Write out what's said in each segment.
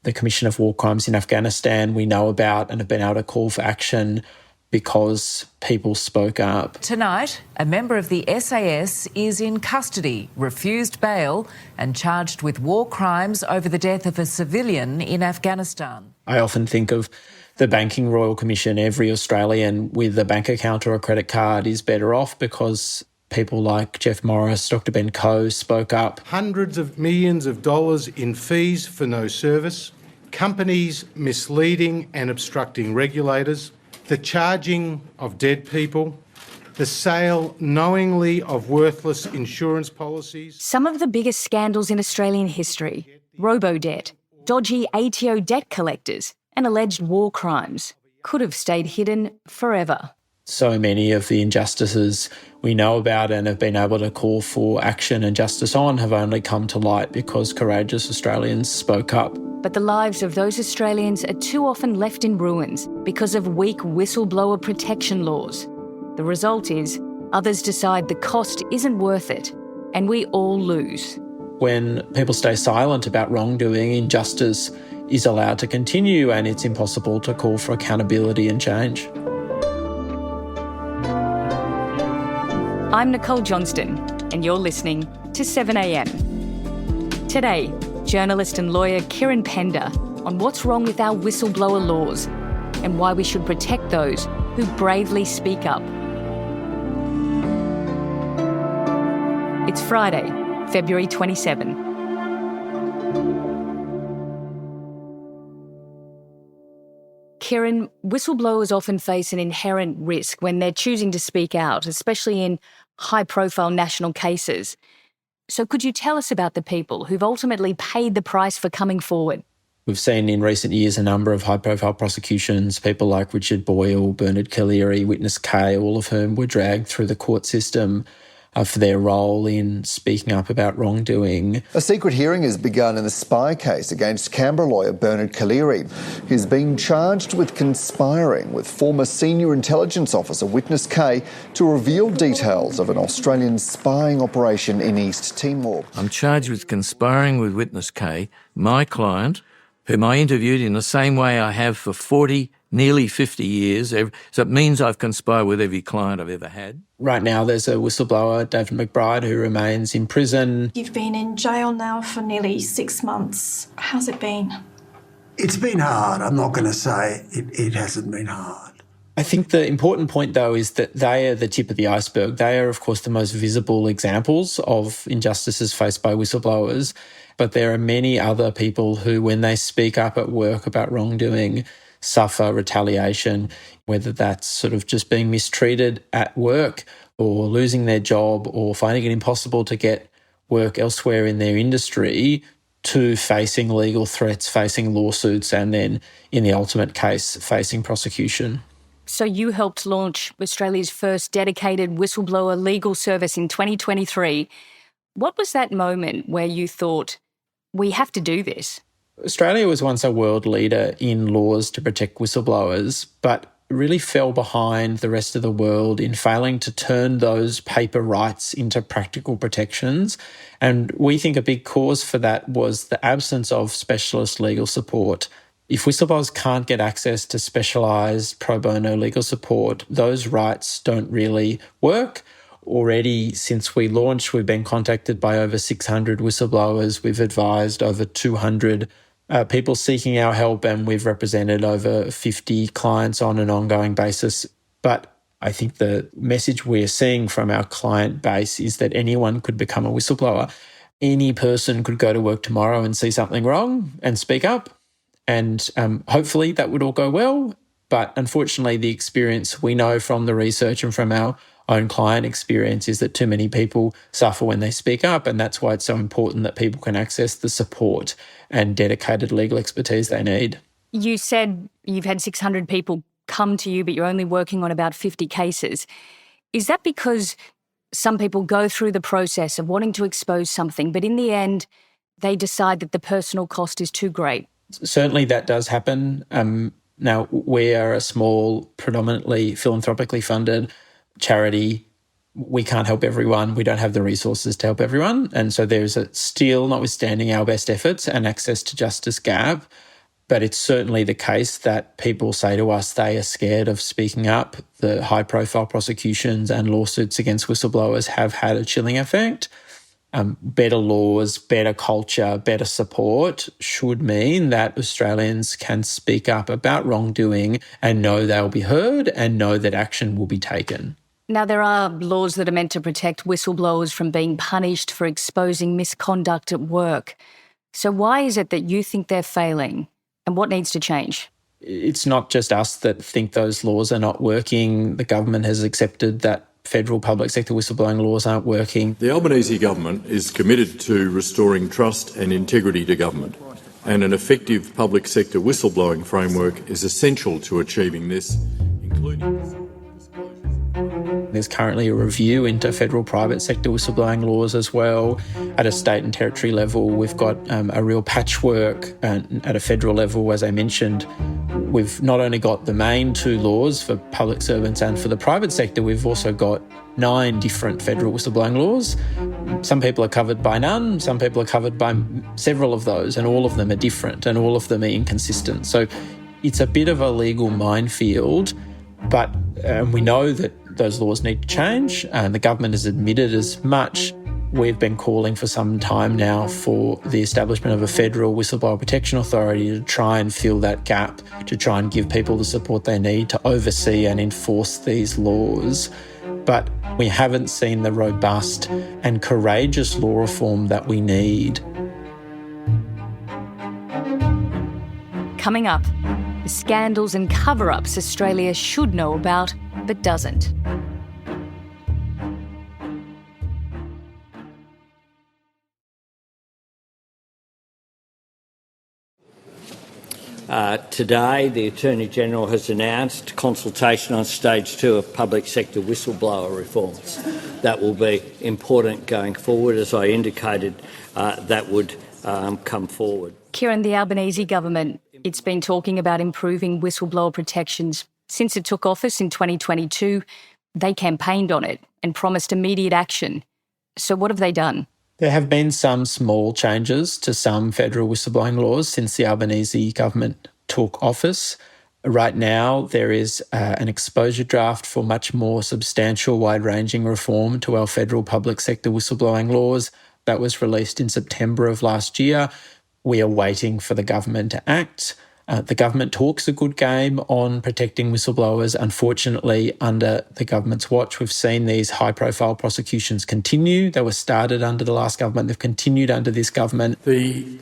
the commission of war crimes in Afghanistan we know about and have been able to call for action because people spoke up. Tonight, a member of the SAS is in custody, refused bail and charged with war crimes over the death of a civilian in Afghanistan. I often think of the Banking Royal Commission. Every Australian with a bank account or a credit card is better off because people like Jeff Morris, Dr Ben Coe spoke up. Hundreds of millions of dollars in fees for no service, companies misleading and obstructing regulators, the charging of dead people, the sale knowingly of worthless insurance policies. Some of the biggest scandals in Australian history: Robodebt, dodgy ATO debt collectors and alleged war crimes could have stayed hidden forever. So many of the injustices we know about and have been able to call for action and justice on have only come to light because courageous Australians spoke up. But the lives of those Australians are too often left in ruins because of weak whistleblower protection laws. The result is others decide the cost isn't worth it, and we all lose. When people stay silent about wrongdoing, injustice is allowed to continue and it's impossible to call for accountability and change. I'm Nicole Johnston, and you're listening to 7am. Today, journalist and lawyer Kieran Pender on what's wrong with our whistleblower laws and why we should protect those who bravely speak up. It's Friday, February 27. Kieran, whistleblowers often face an inherent risk when they're choosing to speak out, especially in high-profile national cases. So could you tell us about the people who've ultimately paid the price for coming forward? We've seen in recent years a number of high-profile prosecutions, people like Richard Boyle, Bernard Collaery, Witness K, all of whom were dragged through the court system for their role in speaking up about wrongdoing. A secret hearing has begun in the spy case against Canberra lawyer Bernard Collaery, who's been charged with conspiring with former senior intelligence officer Witness K to reveal details of an Australian spying operation in East Timor. I'm charged with conspiring with Witness K, my client, whom I interviewed in the same way I have for nearly 50 years. So it means I've conspired with every client I've ever had. Right now there's a whistleblower, David McBride, who remains in prison. You've been in jail now for nearly 6 months. How's it been? It's been hard. I'm not going to say it hasn't been hard. I think the important point, though, is that they are the tip of the iceberg. They are, of course, the most visible examples of injustices faced by whistleblowers. But there are many other people who, when they speak up at work about wrongdoing, suffer retaliation, whether that's sort of just being mistreated at work or losing their job or finding it impossible to get work elsewhere in their industry, to facing legal threats, facing lawsuits, and then, in the ultimate case, facing prosecution. So you helped launch Australia's first dedicated whistleblower legal service in 2023. What was that moment where you thought, we have to do this? Australia was once a world leader in laws to protect whistleblowers, but really fell behind the rest of the world in failing to turn those paper rights into practical protections. And we think a big cause for that was the absence of specialist legal support. If whistleblowers can't get access to specialised pro bono legal support, those rights don't really work. Already, since we launched, we've been contacted by over 600 whistleblowers. We've advised over 200 people seeking our help, and we've represented over 50 clients on an ongoing basis. But I think the message we're seeing from our client base is that anyone could become a whistleblower. Any person could go to work tomorrow and see something wrong and speak up. And hopefully that would all go well. But unfortunately, the experience we know from the research and from our own client experience is that too many people suffer when they speak up, and that's why it's so important that people can access the support and dedicated legal expertise they need. You said you've had 600 people come to you, but you're only working on about 50 cases. Is that because some people go through the process of wanting to expose something, but in the end, they decide that the personal cost is too great? Certainly that does happen. Now, we are a small, predominantly philanthropically funded charity. We can't help everyone. We don't have the resources to help everyone. And so there's still, notwithstanding our best efforts, an access to justice gap. But it's certainly the case that people say to us they are scared of speaking up. The high-profile prosecutions and lawsuits against whistleblowers have had a chilling effect. Better laws, better culture, better support should mean that Australians can speak up about wrongdoing and know they'll be heard and know that action will be taken. Now, there are laws that are meant to protect whistleblowers from being punished for exposing misconduct at work. So why is it that you think they're failing, and what needs to change? It's not just us that think those laws are not working. The government has accepted that federal public sector whistleblowing laws aren't working. The Albanese government is committed to restoring trust and integrity to government, and an effective public sector whistleblowing framework is essential to achieving this, including... There's currently a review into federal private sector whistleblowing laws as well. At a state and territory level, we've got a real patchwork. At a federal level, as I mentioned, we've not only got the main two laws for public servants and for the private sector, we've also got 9 different federal whistleblowing laws. Some people are covered by none, some people are covered by several of those, and all of them are different and all of them are inconsistent. So it's a bit of a legal minefield, but we know that those laws need to change, and the government has admitted as much. We've been calling for some time now for the establishment of a federal whistleblower protection authority to try and fill that gap, to try and give people the support they need to oversee and enforce these laws. But we haven't seen the robust and courageous law reform that we need. Coming up, the scandals and cover-ups Australia should know about but doesn't. Today, the Attorney-General has announced consultation on stage 2 of public sector whistleblower reforms. That will be important going forward. As I indicated, that would come forward. Kieran, the Albanese government, it's been talking about improving whistleblower protections since it took office in 2022. They campaigned on it and promised immediate action. So what have they done? There have been some small changes to some federal whistleblowing laws since the Albanese government took office. Right now, there is an exposure draft for much more substantial, wide-ranging reform to our federal public sector whistleblowing laws. That was released in September of last year. We are waiting for the government to act. The government talks a good game on protecting whistleblowers. Unfortunately, under the government's watch, we've seen these high-profile prosecutions continue. They were started under the last government. They've continued under this government. The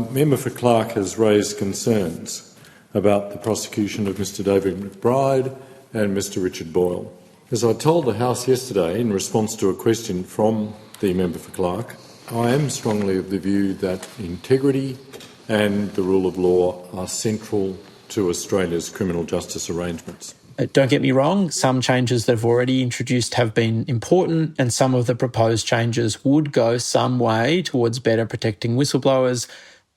member for Clark has raised concerns about the prosecution of Mr David McBride and Mr Richard Boyle. As I told the House yesterday in response to a question from the member for Clark, I am strongly of the view that integrity and the rule of law are central to Australia's criminal justice arrangements. Don't get me wrong, some changes that have already introduced have been important, and some of the proposed changes would go some way towards better protecting whistleblowers.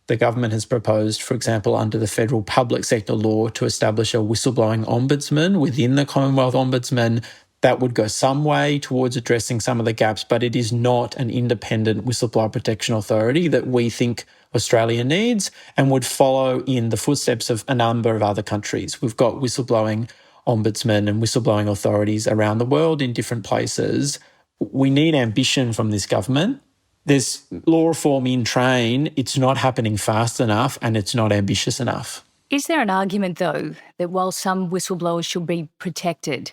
The government has proposed, for example, under the federal public sector law, to establish a whistleblowing ombudsman within the Commonwealth Ombudsman. That would go some way towards addressing some of the gaps, but it is not an independent whistleblower protection authority that we think Australia needs and would follow in the footsteps of a number of other countries. We've got whistleblowing ombudsmen and whistleblowing authorities around the world in different places. We need ambition from this government. There's law reform in train. It's not happening fast enough and it's not ambitious enough. Is there an argument, though, that while some whistleblowers should be protected,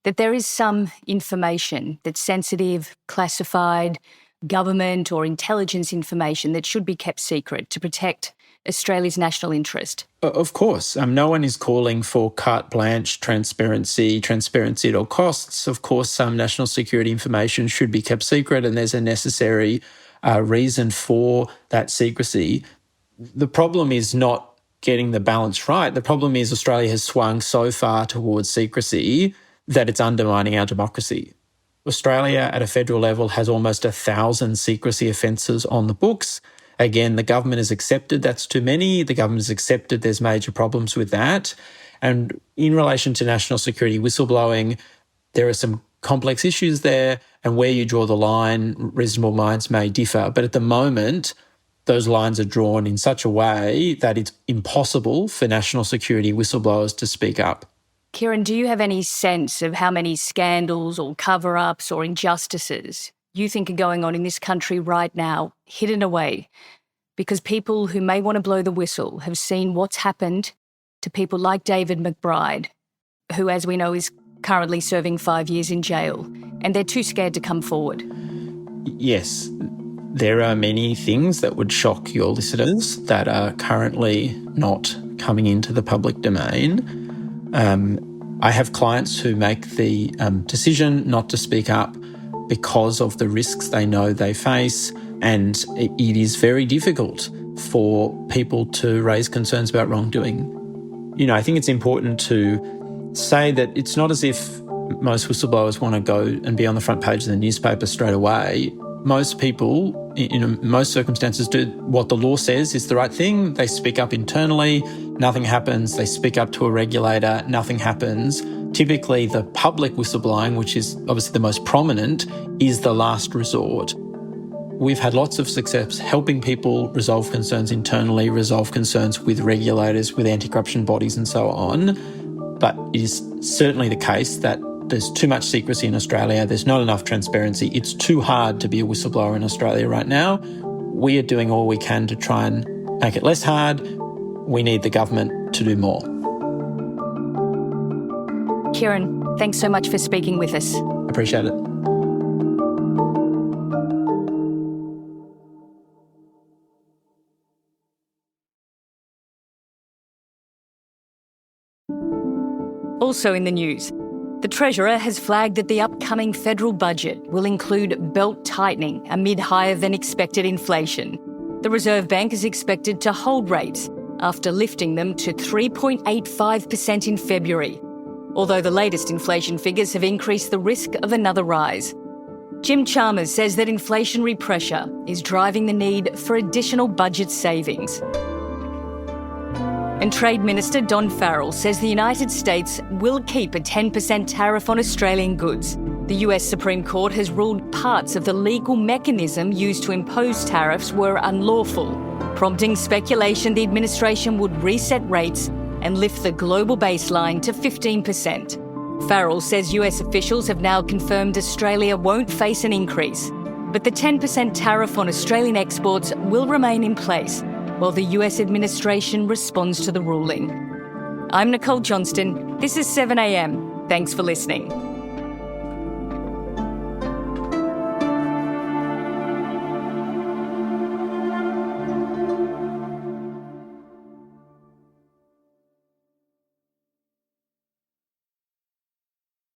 that there is some information that's sensitive, classified, government or intelligence information that should be kept secret to protect Australia's national interest? Of course. No one is calling for carte blanche transparency at all costs. Of course, some national security information should be kept secret, and there's a necessary reason for that secrecy. The problem is not getting the balance right. The problem is Australia has swung so far towards secrecy that it's undermining our democracy. Australia at a federal level has almost 1,000 secrecy offences on the books. Again, the government has accepted that's too many. The government has accepted there's major problems with that. And in relation to national security whistleblowing, there are some complex issues there, and where you draw the line, reasonable minds may differ. But at the moment, those lines are drawn in such a way that it's impossible for national security whistleblowers to speak up. Kieran, do you have any sense of how many scandals or cover-ups or injustices you think are going on in this country right now, hidden away, because people who may want to blow the whistle have seen what's happened to people like David McBride, who, as we know, is currently serving 5 years in jail, and they're too scared to come forward? Yes. There are many things that would shock your listeners that are currently not coming into the public domain. I have clients who make the decision not to speak up because of the risks they know they face, and it is very difficult for people to raise concerns about wrongdoing. I think it's important to say that it's not as if most whistleblowers want to go and be on the front page of the newspaper straight away. Most people, in most circumstances, do what the law says is the right thing. They speak up internally, nothing happens. They speak up to a regulator, nothing happens. Typically, the public whistleblowing, which is obviously the most prominent, is the last resort. We've had lots of success helping people resolve concerns internally, resolve concerns with regulators, with anti-corruption bodies and so on. But it is certainly the case that there's too much secrecy in Australia. There's not enough transparency. It's too hard to be a whistleblower in Australia right now. We are doing all we can to try and make it less hard. We need the government to do more. Kieran, thanks so much for speaking with us. Appreciate it. Also in the news, the Treasurer has flagged that the upcoming federal budget will include belt tightening amid higher than expected inflation. The Reserve Bank is expected to hold rates after lifting them to 3.85% in February, although the latest inflation figures have increased the risk of another rise. Jim Chalmers says that inflationary pressure is driving the need for additional budget savings. And Trade Minister Don Farrell says the United States will keep a 10% tariff on Australian goods. The US Supreme Court has ruled parts of the legal mechanism used to impose tariffs were unlawful, prompting speculation the administration would reset rates and lift the global baseline to 15%. Farrell says US officials have now confirmed Australia won't face an increase, but the 10% tariff on Australian exports will remain in place while the US administration responds to the ruling. I'm Nicole Johnston. This is 7am. Thanks for listening.